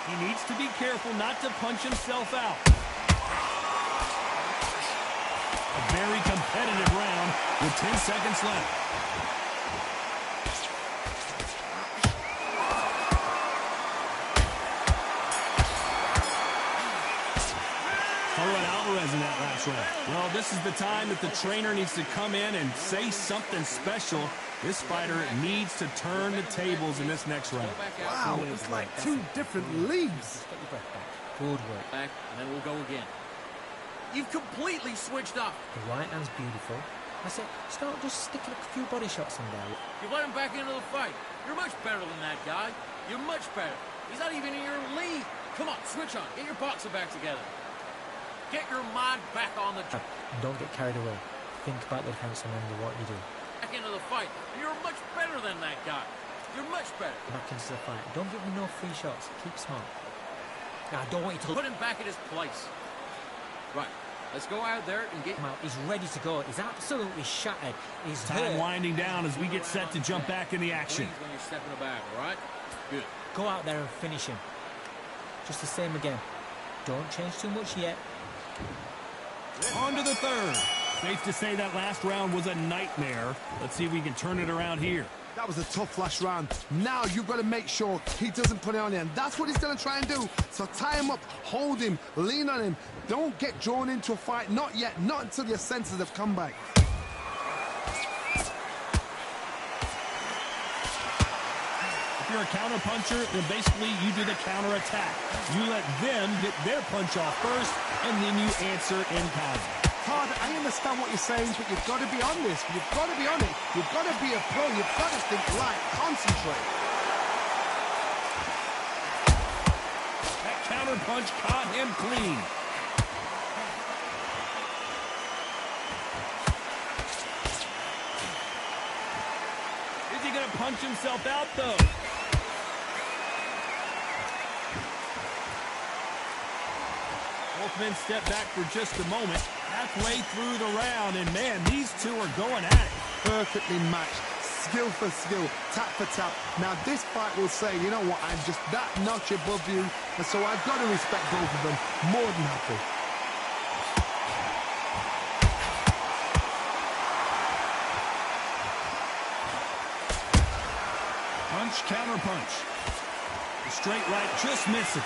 He needs to be careful not to punch himself out. A very competitive round with 10 seconds left. Alvarez in that last round. Well, this is the time that the trainer needs to come in and say something special. This fighter needs to turn the tables in this next round. Wow, it's like two different leagues. Good work. Back, and then we'll go again. You've completely switched up. The right hand's beautiful. I said, start just sticking a few body shots in there. You let him back into the fight. You're much better than that guy. You're much better. He's not even in your league. Come on, switch on. Get your boxer back together. Get your mind back on the... Don't get carried away. Think about the defense and remember what you do. Back into the fight. You're much better than that guy. You're much better. Back into the fight. Don't give me no free shots. Keep smart. I don't want you to... Put him back in his place. Right. Let's go out there and get him out. He's ready to go. He's absolutely shattered. He's time winding down as we get set to jump back in the action. When you're stepping back, all right? Good. Go out there and finish him. Just the same again. Don't change too much yet. On to the third. Safe to say that last round was a nightmare. Let's see if we can turn it around here. That was a tough last round. Now you've got to make sure he doesn't put it on you, and that's what he's going to try and do. So tie him up, hold him, lean on him. Don't get drawn into a fight. Not yet. Not until your senses have come back. If you're a counter puncher, then basically you do the counter attack. You let them get their punch off first, and then you answer in kind. Hard, I understand what you're saying, but you've got to be on this. You've got to be on it. You've got to be a pro. You've got to think light. Concentrate. That counter punch caught him clean. Is he going to punch himself out, though? Both men step back for just a moment. Halfway through the round, and man, these two are going at it. Perfectly matched, skill for skill, tap for tap. Now this fight will say, you know what, I'm just that notch above you, and so I've got to respect both of them. More than happy. Punch, counter punch. The straight right just misses.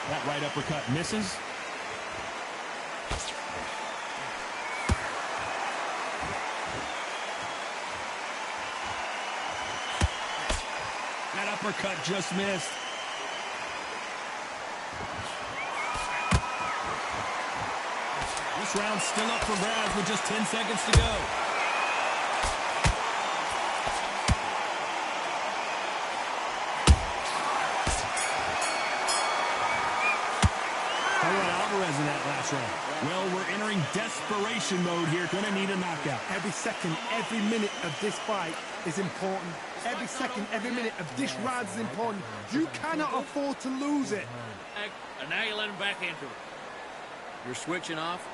That right uppercut misses. That uppercut just missed. This round's still up for grabs with just 10 seconds to go. Alvarez in that last round. Well, we're entering desperation mode here. Gonna need a knockout. Every second, every minute of this fight is important. Every second, every minute of this round is important. You cannot afford to lose it. And now you let him back into it. You're switching off.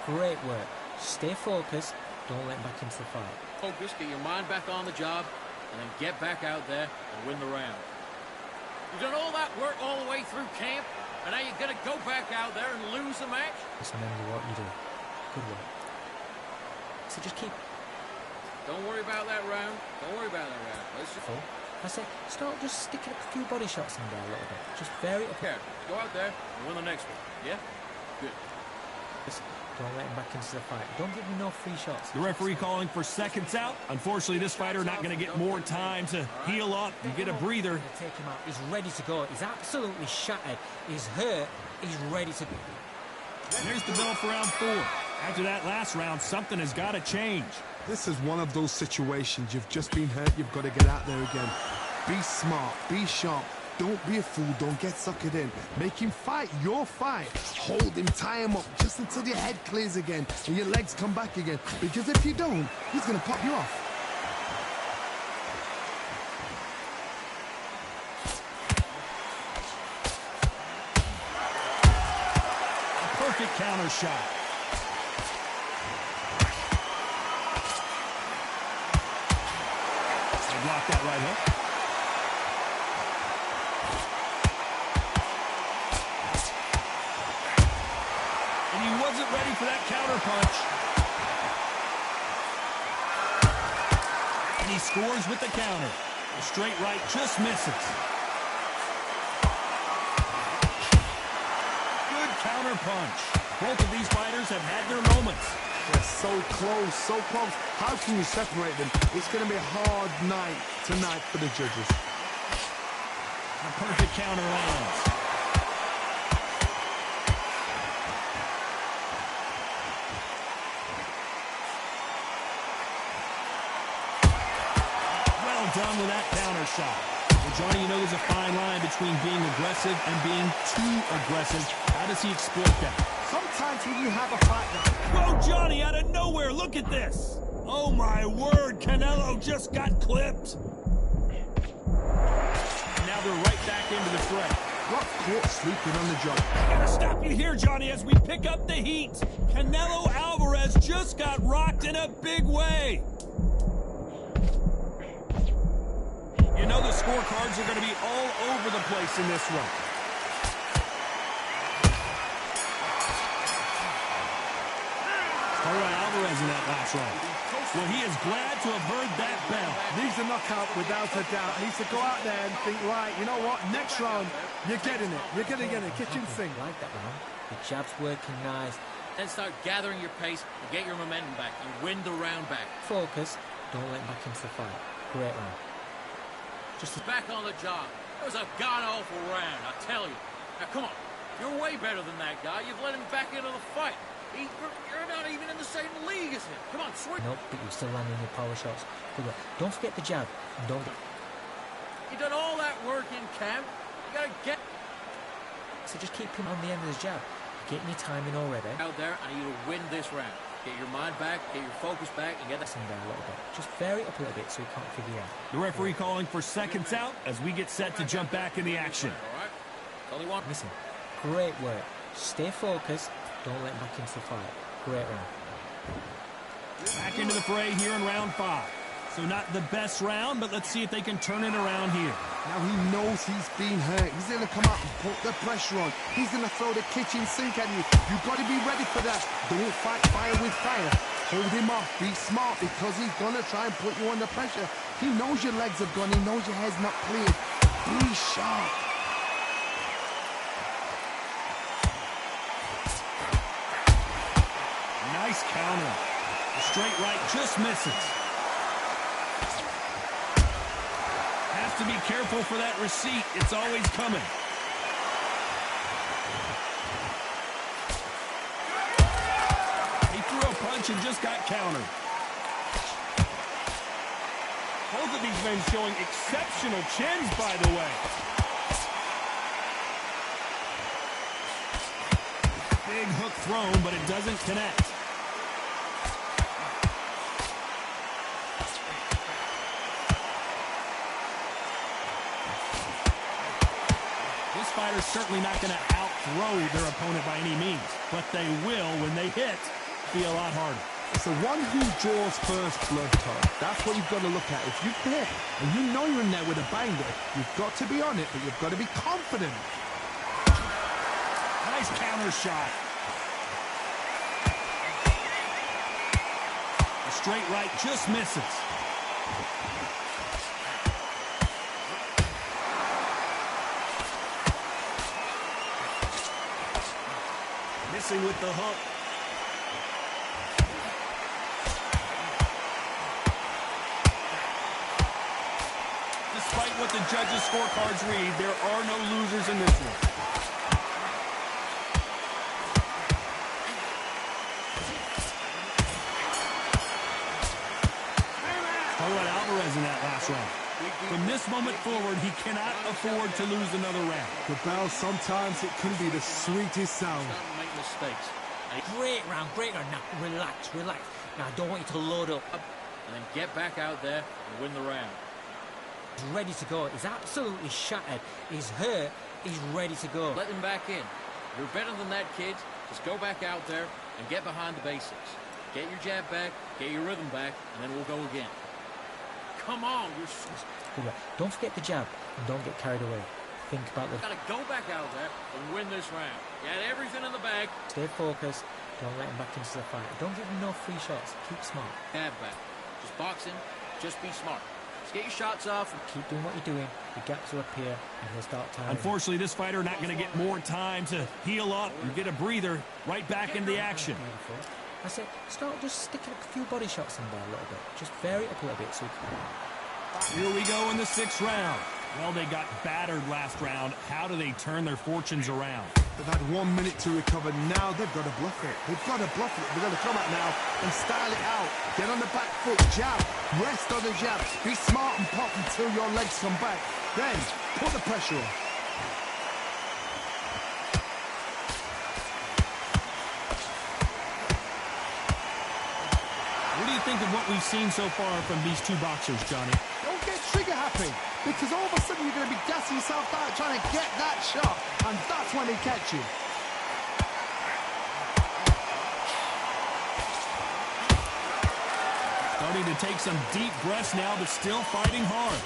Great work. Stay focused. Don't let him back into the fight. Focus, get your mind back on the job, and then get back out there and win the round. You've done all that work all the way through camp, and now you're going to go back out there and lose the match? Just remember what you do. Good work. So just keep... Don't worry about that round. Don't worry about that round. Let's just... I said, start just sticking a few body shots in there a little bit. Just vary it up. Okay, go out there and win the next one. Yeah? Good. Just don't let him back into the fight. Don't give him no free shots. The referee calling for seconds out. Unfortunately, this fighter not going to get more time to heal up and get a breather. Take him out. He's ready to go. He's absolutely shattered. He's hurt. He's ready to go. There's the bell for round 4. After that last round, something has got to change. This is one of those situations. You've just been hurt. You've got to get out there again. Be smart. Be sharp. Don't be a fool. Don't get suckered in. Make him fight your fight. Hold him, tie him up just until your head clears again and your legs come back again. Because if you don't, he's going to pop you off. A perfect counter shot. blocked that right hook. And he wasn't ready for that counter punch. And he scores with the counter. The straight right just misses. Good counter punch. Both of these fighters have had their moments. They're so close, so close. How can you separate them? It's going to be a hard night tonight for the judges. A perfect counter lands. Well done with that counter shot. Well, Johnny, you know there's a fine line between being aggressive and being too aggressive. How does he exploit that? Sometimes when you have a fight that... Whoa, Johnny, out of nowhere, look at this. Oh, my word, Canelo just got clipped. Now they're right back into the fray. Got caught sleeping on the job. I gotta stop you here, Johnny, as we pick up the heat. Canelo Alvarez just got rocked in a big way. You know the scorecards are going to be all over the place in this one. All right, Alvarez in that last round. Well, he is glad to have heard that bell. Needs a knockout without a doubt. Needs to go out there and think, right, you know what, next round, you're getting it. You're going to get it. Kitchen sink. Like that round. The jab's working nice. Then start gathering your pace and get your momentum back. You win the round back. Focus. Don't let him back into the fight. Great round. Just back on the job. It was a god-awful round, I tell you. Now, come on. You're way better than that guy. You've let him back into the fight. You're not even in the same league as him. Come on, swing. Nope, but you're still landing your power shots. Good luck. Don't forget the jab. Don't. You've done all that work in camp. You gotta get... So just keep him on the end of his jab. Getting your timing already. Out there, I need you to win this round. Get your mind back, get your focus back, and get that... Listen there a little bit. Just vary it up a little bit so he can't figure you out. The referee calling for seconds out as we get set to jump back in the action. All right? Only one. Listen, great work. Stay focused. Don't let him back into the fight. Great round. Back into the fray here in round 5. So not the best round, but let's see if they can turn it around here. Now he knows he's been hurt. He's going to come out and put the pressure on. He's going to throw the kitchen sink at you. You've got to be ready for that. Don't fight fire with fire. Hold him off. Be smart because he's going to try and put you under pressure. He knows your legs have gone. He knows your head's not cleared. Be sharp. Nice counter. The straight right just misses. Has to be careful for that receipt. It's always coming. He threw a punch and just got countered. Both of these men showing exceptional chins, by the way. Big hook thrown, but it doesn't connect. This fighter's certainly not going to out-throw their opponent by any means, but they will, when they hit, be a lot harder. It's the one who draws first blood, Todd. That's what you've got to look at. If you hit and you know you're in there with a banger, you've got to be on it, but you've got to be confident. Nice counter shot. The straight right just misses. Missing with the hook. Despite what the judges' scorecards read, there are no losers in this one. All right, Alvarez in that last round. From this moment forward, he cannot afford to lose another round. The bell, sometimes it can be the sweetest sound. Don't make mistakes. Great round, great round. Now, relax, relax. Now, I don't want you to load up. And then get back out there and win the round. He's ready to go. He's absolutely shattered. He's hurt. He's ready to go. Let him back in. You're better than that, kid. Just go back out there and get behind the basics. Get your jab back, get your rhythm back, and then we'll go again. come on. Good work. Don't forget the jab and don't get carried away. Think about the... Got to go back out there and win this round. You had everything in the bag. Stay focused. Don't let him back into the fight. Don't give him no free shots. Keep smart. Jab back. Just boxing. Just be smart. Just get your shots off and keep doing what you're doing. The gaps will appear and he'll start tiring. Unfortunately, this fighter not going to get more time to heal up and get a breather. Right back into the action. Beautiful. I said, start just sticking a few body shots in there a little bit. Just vary it up a little bit so you can... Here we go in the 6th round. Well, they got battered last round. How do they turn their fortunes around? They've had 1 minute to recover. Now they've got to bluff it. They've got to bluff it. They've got to come out now and style it out. Get on the back foot, jab, rest on the jab. Be smart and pop until your legs come back. Then put the pressure on. What do you think of what we've seen so far from these two boxers, Johnny? Don't get trigger happy, because all of a sudden you're going to be gassing yourself out trying to get that shot, and that's when they catch you. Starting to take some deep breaths now, but still fighting hard.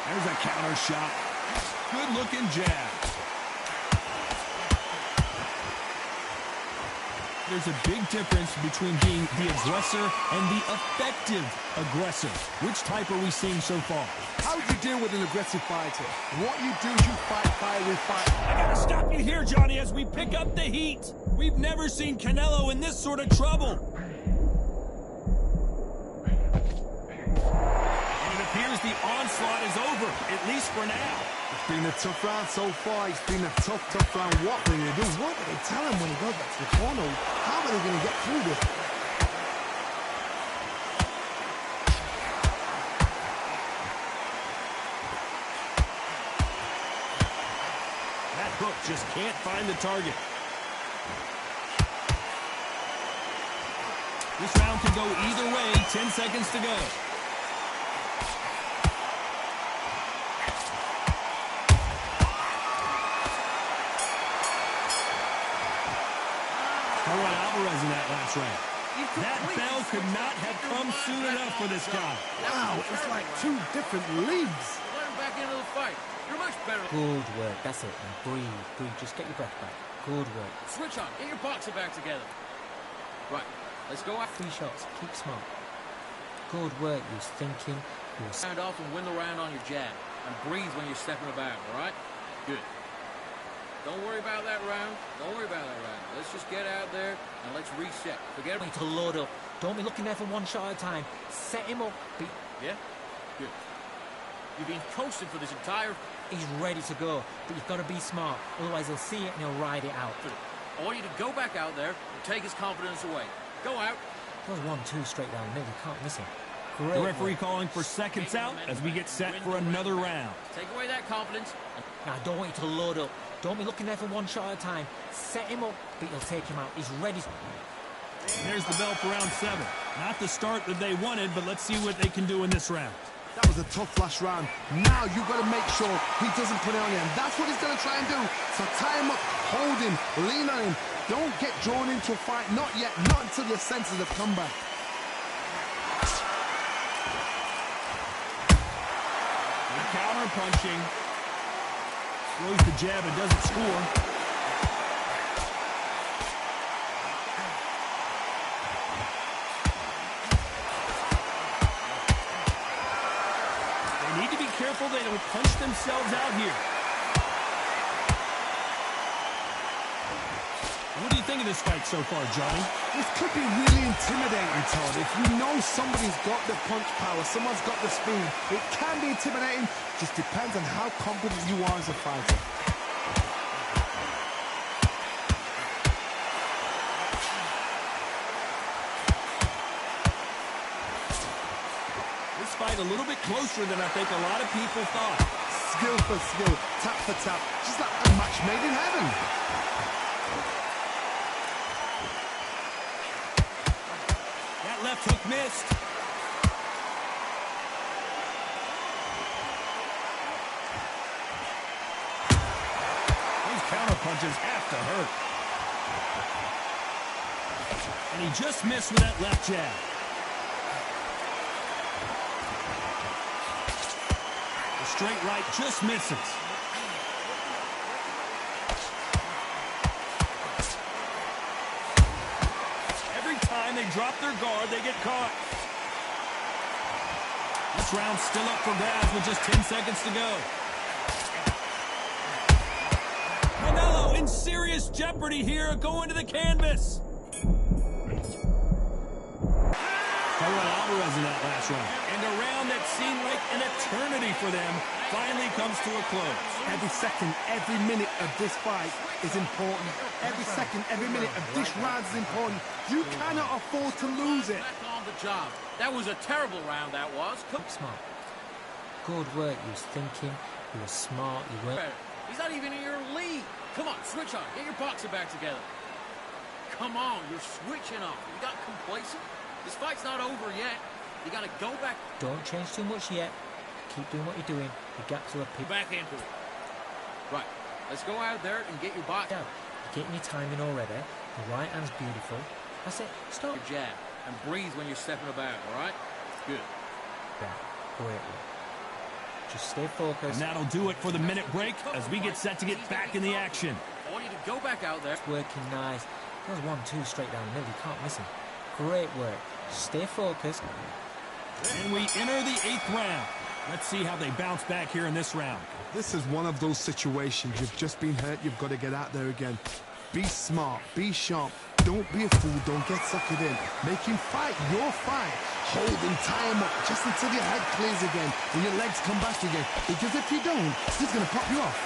There's a counter shot. Good-looking jab. There's a big difference between being the aggressor and the effective aggressor. Which type are we seeing so far? How do you deal with an aggressive fighter? What you do is you fight fire with fire. I gotta stop you here, Johnny, as we pick up the heat. We've never seen Canelo in this sort of trouble. And it appears the onslaught is over, at least for now. It's been a tough round so far. It's been a tough round. What are they going to do? What do they tell him when he goes back to the corner? How are they going to get through this? That hook just can't find the target. This round can go either way. 10 seconds to go. Alvarez in that last round. That bell could not have come soon enough for this guy. Wow, it's like two different leagues. let him back into the fight. You're much better. Good work. That's it. And breathe. Just get your breath back. Good work. Switch on. Get your boxing back together. Right. Let's go out. 3 shots. Keep smart. Good work. You was thinking. You was... Stand off and win the round on your jab. And breathe when you're stepping about, all right? Good. Don't worry about that round. Don't worry about that round. Let's just get out there and let's reset. Forget to load up. Don't be looking there for 1 shot at a time. Set him up. Yeah? Good. You've been coasting for this entire... He's ready to go, but you've got to be smart. Otherwise, he'll see it and he'll ride it out. I want you to go back out there and take his confidence away. Go out. Those 1-2 straight down the middle. You can't miss him. Great the referee calling for seconds out as we get set for another round. Take away that confidence. Now, I don't want you to load up. Don't be looking there for 1 shot at a time. Set him up, but you'll take him out. He's ready. There's the bell for round 7. Not the start that they wanted, but let's see what they can do in this round. That was a tough last round. Now you've got to make sure he doesn't put it on you. And that's what he's going to try and do. So tie him up, hold him, lean on him. Don't get drawn into a fight. Not yet. Not until your senses have come back. Good counter punching. Throws the jab and doesn't score. They need to be careful they don't punch themselves out here. What do you think of this fight so far, Johnny? This could be really intimidating, Todd. If you know somebody's got the punch power, someone's got the speed, it can be intimidating. Just depends on how confident you are as a fighter. This fight a little bit closer than I think a lot of people thought. Skill for skill, tap for tap, just like a match made in heaven. Left hook missed. He's counter punches have to hurt. And he just missed with that left jab. The straight right just misses. Every time they drop their guard, they get caught. This round's still up for grabs with just 10 seconds to go. Canelo in serious jeopardy here, going to the canvas. Alvarez in that last round. And a round that seemed like an eternity for them finally comes to a close. Every second, every minute of this fight is important. Every second, every minute of this round is important. You cannot afford to lose it. Back on the job. That was a terrible round, that was. Smart. Good work. You was thinking. You were smart. You weren't. He's not even in your league. Come on, switch on. Get your boxing back together. Come on, you're switching off. You got complacent. This fight's not over yet. You got to go back. Don't change too much yet. Keep doing what you're doing. The gaps are a back into it. Right. Let's go out there and get your box. You're getting your timing already. The right hand's beautiful. That's it. Stop. Your jab. And breathe when you're stepping about, all right? Good. Yeah, great. Just stay focused. And that'll do it for the minute break as we get set to get back in the action. I want you to go back out there. It's working nice. There's 1-2 straight down the middle. You can't miss him. Great work. Stay focused. And we enter the 8th round. Let's see how they bounce back here in this round. This is one of those situations. You've just been hurt. You've got to get out there again. Be smart. Be sharp. Don't be a fool. Don't get suckered in. Make him fight your fight. Hold him, tie him up, just until your head clears again and your legs come back again. Because if you don't, he's going to pop you off.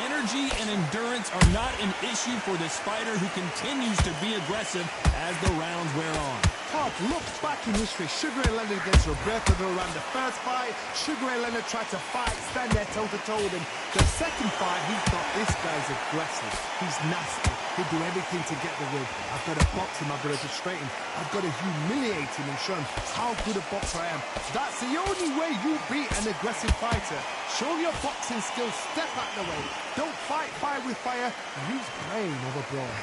Energy and endurance are not an issue for this fighter who continues to be aggressive as the rounds wear on. Todd, look back in history. Sugar Ray Leonard against Roberto Duran. The first fight, Sugar Ray Leonard tried to fight, stand there toe-to-toe with him. The second fight, he thought, this guy's aggressive. He's nasty. He'll do everything to get the win. I've got to box him. I've got to frustrate him. I've got to humiliate him and show him how good a boxer I am. That's the only way you beat an aggressive fighter. Show your boxing skills. Step out the way. Don't fight fire with fire. Use brain over brawn.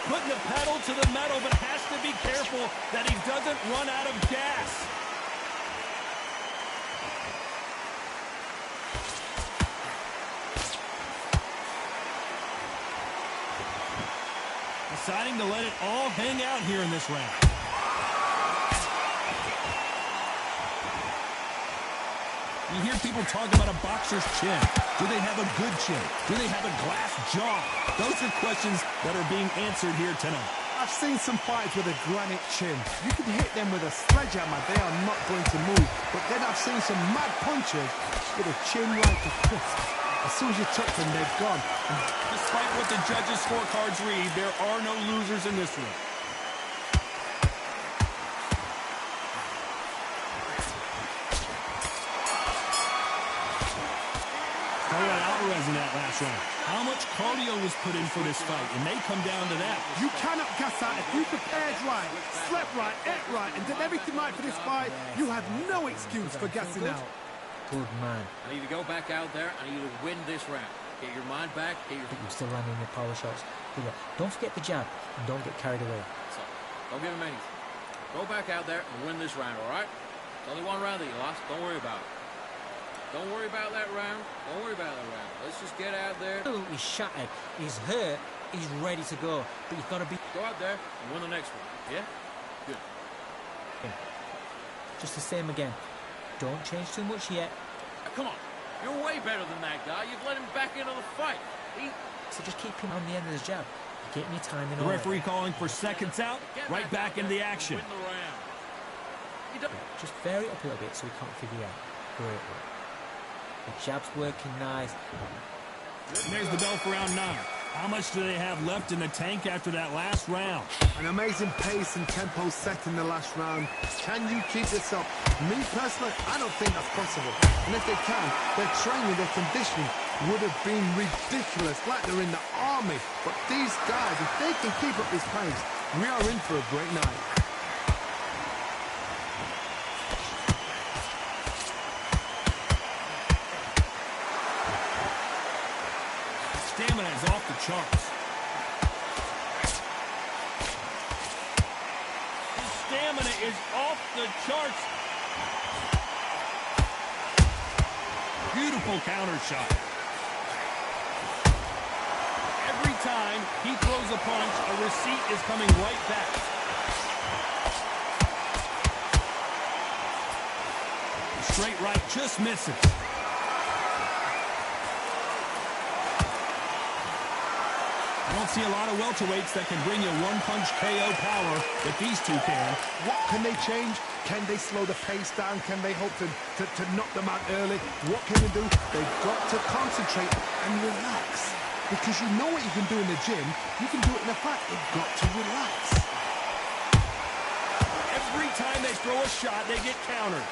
Putting the pedal to the metal, but has to be careful that he doesn't run out of gas. Deciding to let it all hang out here in this round. You hear people talk about a boxer's chin. Do they have a good chin? Do they have a glass jaw? Those are questions that are being answered here tonight. I've seen some fighters with a granite chin. You can hit them with a sledgehammer. They are not going to move. But then I've seen some mad punchers with a chin like a crisp. As soon as you touch them, they're gone. Despite what the judges' scorecards read, there are no losers in this one. Alvarez in that last round. How much cardio was put in for this fight? It may come down to that. You cannot gas out. If you prepared right, slept right, ate right, and did everything right for this fight, you have no excuse for gassing out. Good man. I need to go back out there. I need you to win this round. Get your mind back. Get your... You're still landing your power shots. Don't forget the jab and don't get carried away. So, don't give him anything. Go back out there and win this round, all right? It's only one round that you lost. Don't worry about it. Don't worry about that round. Don't worry about that round. Let's just get out there. Absolutely shattered. He's hurt. He's ready to go. But you've got to be... Go out there and win the next one. Yeah? Good. Just the same again. Don't change too much yet. Now, come on. You're way better than that guy. You've let him back into the fight. So just keep him on the end of his jab. You're getting your timing The referee calling for seconds out. Right back into the action. Win the round. Just vary it up a little bit so we can't figure out. Great work. The jab's working nice. And there's the bell for round 9. How much do they have left in the tank after that last round? An amazing pace and tempo set in the last round. Can you keep this up? Me personally, I don't think that's possible. And if they can, their training, their conditioning would have been ridiculous, like they're in the army. But these guys, if they can keep up this pace, we are in for a great night. Stamina is off the charts. His stamina is off the charts. Beautiful counter shot. Every time he throws a punch, a receipt is coming right back. The straight right just misses. I don't see a lot of welterweights that can bring you one-punch KO power, but these two can. What can they change? Can they slow the pace down? Can they hope to knock them out early? What can they do? They've got to concentrate and relax. Because you know what you can do in the gym, you can do it in the fight. You've got to relax. Every time they throw a shot, they get countered.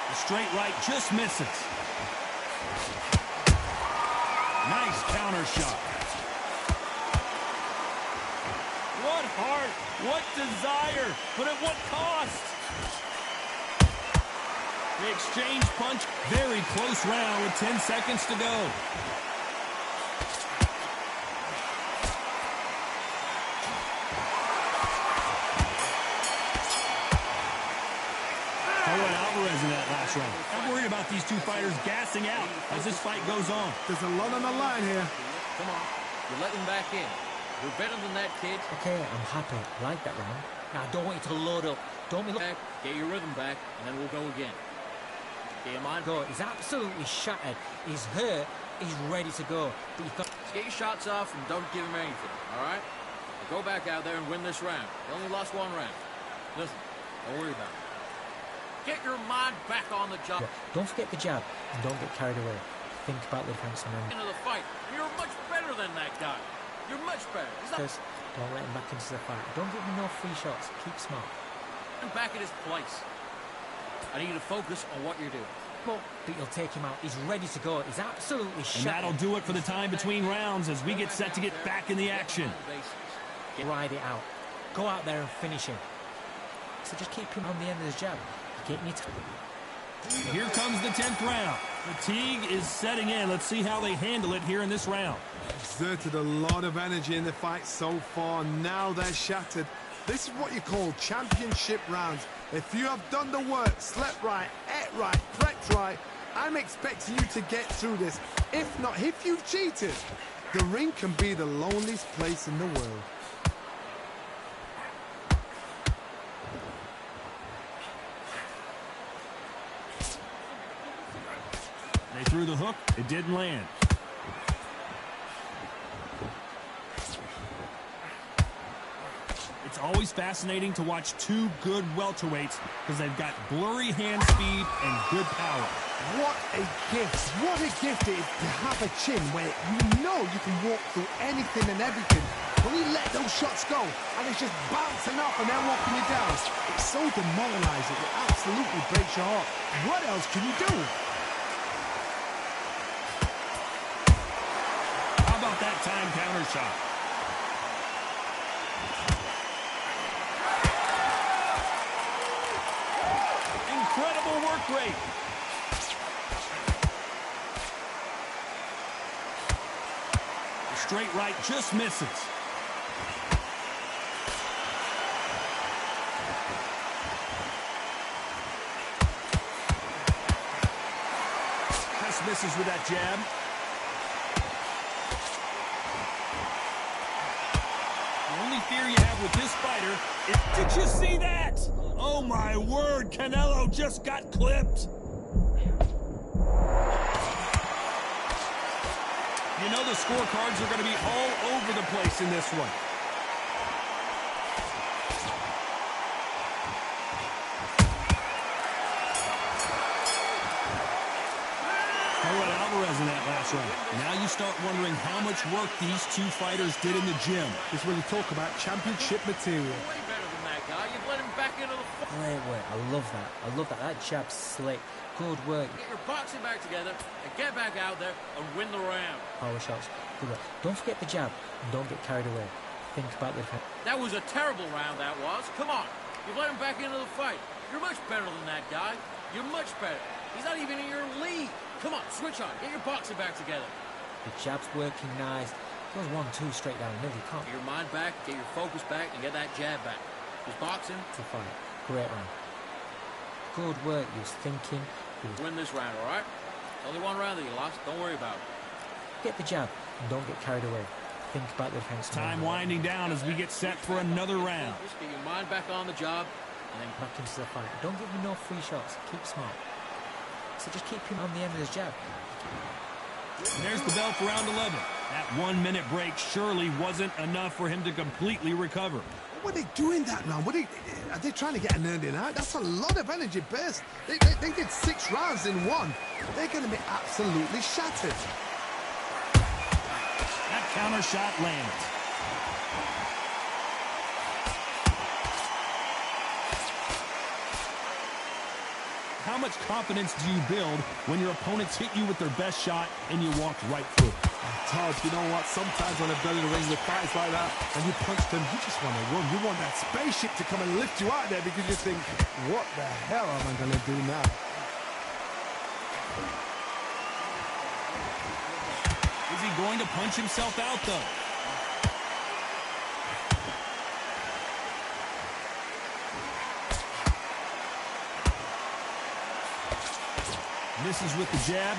The straight right just misses. Nice counter shot. What heart, what desire, but at what cost? They exchange punch. Very close round with 10 seconds to go. Alvarez in that last round. I'm worried about these two fighters gassing out as this fight goes on. There's a lot on the line here. Come on. You're letting back in. You're better than that, kid. Okay, I'm happy. I like that round. Now, I don't want you to load up. Don't be Back, get your rhythm back, and then we'll go again. Get your mind. go. He's absolutely shattered. He's hurt. He's ready to go. But you've got... Just get your shots off and don't give him anything, all right? Now go back out there and win this round. You only lost one round. Listen, don't worry about it. Get your mind back on the job. Don't forget the jab and don't get carried away. Think about the defense and Into the fight. You're much better than that guy. You're much better. just don't let him back into the fight. Don't give him no free shots. Keep smart. Back at his place. I need you to focus on what you're doing. But you'll take him out. He's ready to go. He's absolutely And shattered. that'll do it for the time between rounds as we get set to get back in the action. Ride it out. Go out there and finish him. So just keep him on the end of the jab. Get me to... Here comes the 10th round. Fatigue is setting in. Let's see how they handle it here in this round. Exerted a lot of energy in the fight so far. Now they're shattered. This is what you call championship rounds. If you have done the work, slept right, ate right, prepped right, I'm expecting you to get through this. If not, if you've cheated, the ring can be the loneliest place in the world. They threw the hook. It didn't land. It's always fascinating to watch two good welterweights because they've got blurry hand speed and good power. What a gift. What a gift it is to have a chin where you know you can walk through anything and everything. When you let those shots go and it's just bouncing off and they're walking you down, it's so demoralizing. It absolutely breaks your heart. What else can you do? How about that time counter shot? Incredible work rate. The straight right just misses. Just misses with that jab. The only fear you have with this fighter is... Did you see that? Oh my word, Canelo just got clipped. You know the scorecards are going to be all over the place in this one. Alvarez in that last round. Now you start wondering how much work these two fighters did in the gym. This is when you talk about championship material. Way better than that Great work. I love that. I love that. That jab's slick. Good work. Get your boxing back together and get back out there and win the round. Power shots. Good work. Don't forget the jab. And don't get carried away. Think about the defense. That was a terrible round, that was. Come on. You've let him back into the fight. You're much better than that guy. You're much better. He's not even in your league. Come on, switch on. Get your boxing back together. The jab's working nice. Goes 1-2 straight down the middle. You can't Get your mind back, get your focus back, and get that jab back. He's boxing. to fight. Great round. Good work. He was thinking. Win this round, all right? Only one round that you lost. Don't worry about it. Get the jab and don't get carried away. Think about the defense. Time winding down as we get set for another round. Just get your mind back on the job, and then Back into the fight. Don't give him no free shots. Keep smart. So just keep him on the end of his jab. And there's the bell for round 11. That 1-minute break surely wasn't enough for him to completely recover. What are they doing that round? Are they trying to get an earning out? That's a lot of energy burst. They did 6 rounds in one. They're going to be absolutely shattered. That counter shot lands. How much confidence do you build when your opponents hit you with their best shot and you walk right through? Todd, you know what? Sometimes when I've done in the ring with fights like that, and you punch them, you just want to run. You want that spaceship to come and lift you out there because you think, what the hell am I going to do now? Is he going to punch himself out, though? Misses with the jab.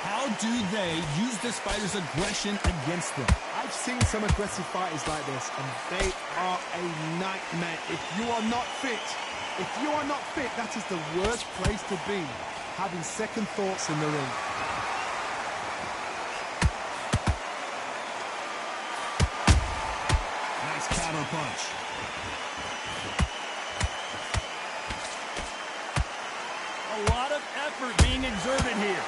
How do they use this fighter's aggression against them? I've seen some aggressive fighters like this, and they are a nightmare. If you are not fit, that is the worst place to be, having second thoughts in the ring. Nice counter punch. A lot of effort being exerted here.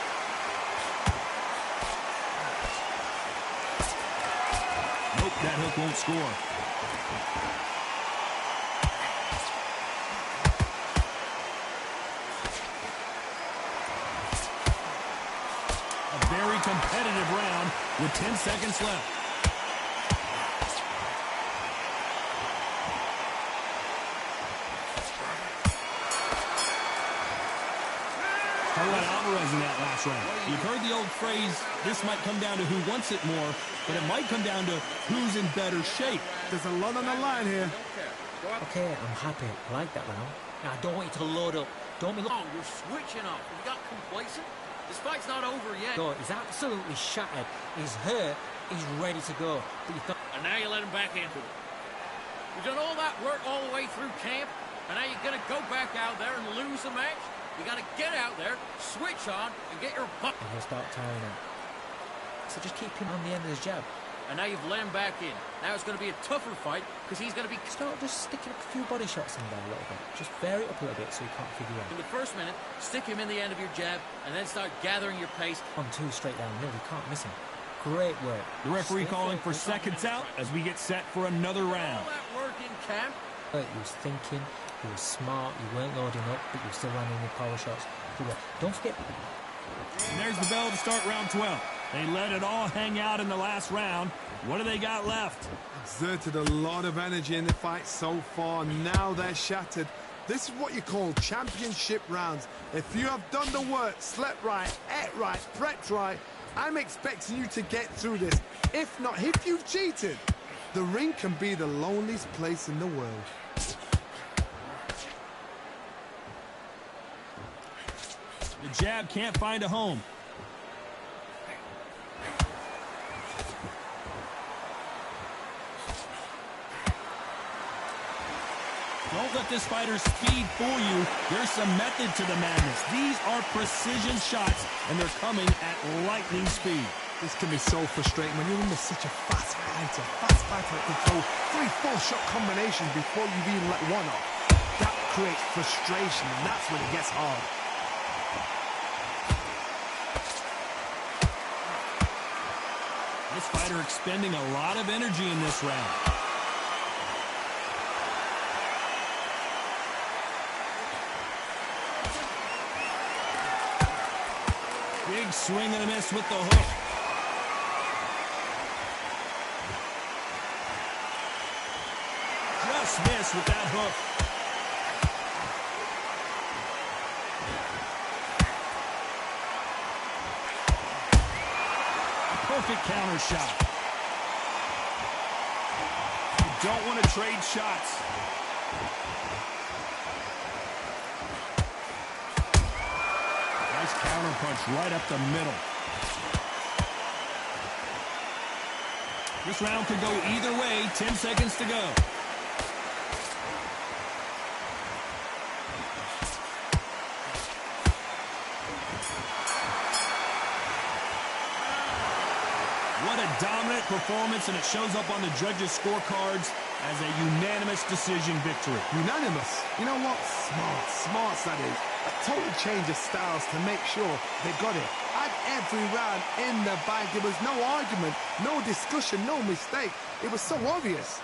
Nope, that hook won't score. A very competitive round with 10 seconds left. Alvarez in that last round. You've heard the old phrase, this might come down to who wants it more, but it might come down to who's in better shape. There's a lot on the line here. Okay, I'm happy. I like that round. Now, I don't want you to load up. Don't be Oh, you're switching off. You got complacent? This fight's not over yet. go. He's absolutely shattered. He's hurt. He's ready to go. But you And now you let him back into it. You've done all that work all the way through camp, and now you're going to go back out there and lose the match? You got to get out there, switch on, and get your butt. and he'll start tiring out. So just keep him on the end of his jab. And now you've let him back in. Now it's going to be a tougher fight because he's going to be... Start just sticking a few body shots in there a little bit. Just vary it up a little bit so you can't figure out. In the first minute, stick him in the end of your jab, and then start gathering your pace. 1-2 straight down the middle. You can't miss him. Great work. The referee Stay calling for focused. seconds out as we get set for another round. All that work in camp. He was thinking. He was smart. You weren't loading up, but you were still landing your power shots. Good work. Don't forget. And there's the bell to start round 12. They let it all hang out in the last round. What do they got left? Exerted a lot of energy in the fight so far. Now they're shattered. This is what you call championship rounds. If you have done the work, slept right, ate right, prepped right, I'm expecting you to get through this. If not, if you've cheated, the ring can be the loneliest place in the world. The jab can't find a home. Don't let this fighter's speed fool you. There's some method to the madness. These are precision shots, and they're coming at lightning speed. This can be so frustrating when you're in such a fast fighter that can throw 3-4 shot combinations before you've even let one off. That creates frustration, and that's when it gets hard. This fighter expending a lot of energy in this round. Big swing and a miss with the hook. Just missed with that hook. Perfect counter shot. You don't want to trade shots. Nice counter punch right up the middle. This round could go either way. 10 seconds to go. What a dominant performance, and it shows up on the judges' scorecards as a unanimous decision victory. Unanimous? You know what? Smart. Smarts, that is. A total change of styles to make sure they got it. At every round in the bag, there was no argument, no discussion, no mistake. It was so obvious.